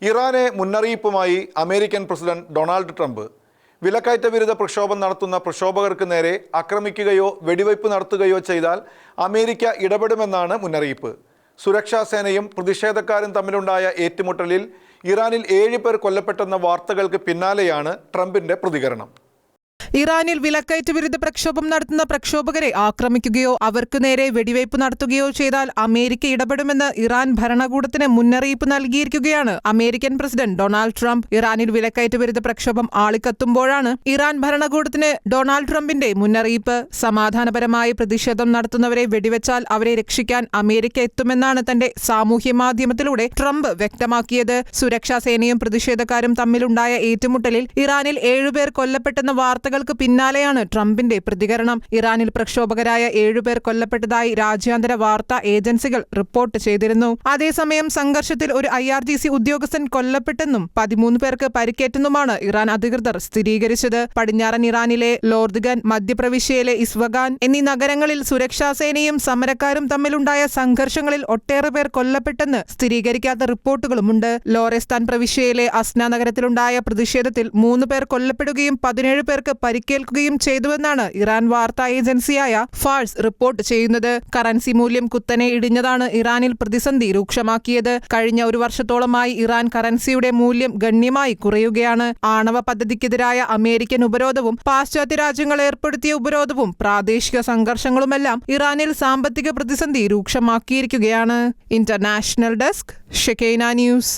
ഇറാനെ മുന്നറിയിപ്പുമായി American president Donald Trump. വിലക്കയറ്റ വിരുദ്ധ പ്രക്ഷോഭം നടത്തുന്ന പ്രക്ഷോഭകർക്ക് നേരെ ആക്രമിക്കുകയോ വെടിവയ്പ് നടത്തുകയോ ചെയ്താൽ അമേരിക്ക ഇടപെടുമെന്നാണ് മുന്നറിയിപ്പ്. സുരക്ഷാ സേനയും പ്രതിഷേധക്കാരും തമ്മിലുണ്ടായ ഏറ്റുമുട്ടലിൽ ഇറാനിൽ 7 പേർ കൊല്ലപ്പെട്ടെന്ന വാർത്തകൾക്ക് പിന്നാലെയാണ് ട്രംപിന്റെ പ്രതികരണം. ഇറാനിൽ വിലക്കയറ്റ വിരുദ്ധ പ്രക്ഷോഭം നടത്തുന്ന പ്രക്ഷോഭകരെ ആക്രമിക്കുകയോ അവർക്ക് നേരെ വെടിവയ്പ് നടത്തുകയോ ചെയ്താൽ അമേരിക്ക ഇടപെടുമെന്ന് ഇറാൻ ഭരണകൂടത്തിന് മുന്നറിയിപ്പ് നൽകിയിരിക്കുകയാണ് അമേരിക്കൻ പ്രസിഡന്റ് ഡൊണാൾഡ് ട്രംപ്. ഇറാനിൽ വിലക്കയറ്റ വിരുദ്ധ പ്രക്ഷോഭം ആളിക്കത്തുമ്പോഴാണ് ഇറാൻ ഭരണകൂടത്തിന് ഡൊണാൾഡ് ട്രംപിന്റെ മുന്നറിയിപ്പ്. സമാധാനപരമായി പ്രതിഷേധം നടത്തുന്നവരെ വെടിവെച്ചാൽ അവരെ രക്ഷിക്കാൻ അമേരിക്ക എത്തുമെന്നാണ് തന്റെ സാമൂഹ്യ മാധ്യമത്തിലൂടെ ട്രംപ് വ്യക്തമാക്കിയത്. സുരക്ഷാ സേനയും പ്രതിഷേധക്കാരും തമ്മിലുണ്ടായ ഏറ്റുമുട്ടലിൽ ഇറാനിൽ 7 പേർ കൊല്ലപ്പെട്ടെന്ന വാർത്തകൾക്ക് പിന്നാലെയാണ് ട്രംപിന്റെ പ്രതികരണം. ഇറാനിൽ പ്രക്ഷോഭകരായ 7 പേർ കൊല്ലപ്പെട്ടതായി രാജ്യാന്തര വാർത്താ ഏജൻസികൾ റിപ്പോർട്ട് ചെയ്തിരുന്നു. അതേസമയം സംഘർഷത്തിൽ ഒരു IRGC ഉദ്യോഗസ്ഥൻ കൊല്ലപ്പെട്ടെന്നും 13 പേർക്ക് പരിക്കേറ്റെന്നുമാണ് ഇറാൻ അധികൃതർ സ്ഥിരീകരിച്ചത്. പടിഞ്ഞാറൻ ഇറാനിലെ ലോർദ്ഗൻ, മധ്യപ്രവിശ്യയിലെ ഇസ്വഗാൻ എന്നീ നഗരങ്ങളിൽ സുരക്ഷാ സേനയും സമരക്കാരും തമ്മിലുണ്ടായ സംഘർഷങ്ങളിൽ ഒട്ടേറെ പേർ കൊല്ലപ്പെട്ടെന്ന് സ്ഥിരീകരിക്കാത്ത റിപ്പോർട്ടുകളുമുണ്ട്. ലോറെസ്ഥാൻ പ്രവിശ്യയിലെ അസ്ന നഗരത്തിലുണ്ടായ പ്രതിഷേധത്തിൽ 3 പേർ കൊല്ലപ്പെടുകയും 17 പേർക്ക് പരിക്കേൽക്കുകയും ചെയ്തുവെന്നാണ് ഇറാൻ വാർത്താ ഏജൻസിയായ ഫാഴ്സ് റിപ്പോർട്ട് ചെയ്യുന്നത്. കറൻസി മൂല്യം കുത്തനെ ഇടിഞ്ഞതാണ് ഇറാനിൽ പ്രതിസന്ധി രൂക്ഷമാക്കിയത്. കഴിഞ്ഞ 1 വർഷത്തോളമായി ഇറാൻ കറൻസിയുടെ മൂല്യം ഗണ്യമായി കുറയുകയാണ്. ആണവ പദ്ധതിക്കെതിരായ അമേരിക്കൻ ഉപരോധവും പാശ്ചാത്യ രാജ്യങ്ങൾ ഏർപ്പെടുത്തിയ ഉപരോധവും പ്രാദേശിക സംഘർഷങ്ങളുമെല്ലാം ഇറാനിൽ സാമ്പത്തിക പ്രതിസന്ധി രൂക്ഷമാക്കിയിരിക്കുകയാണ്. International desk, Shekinah news.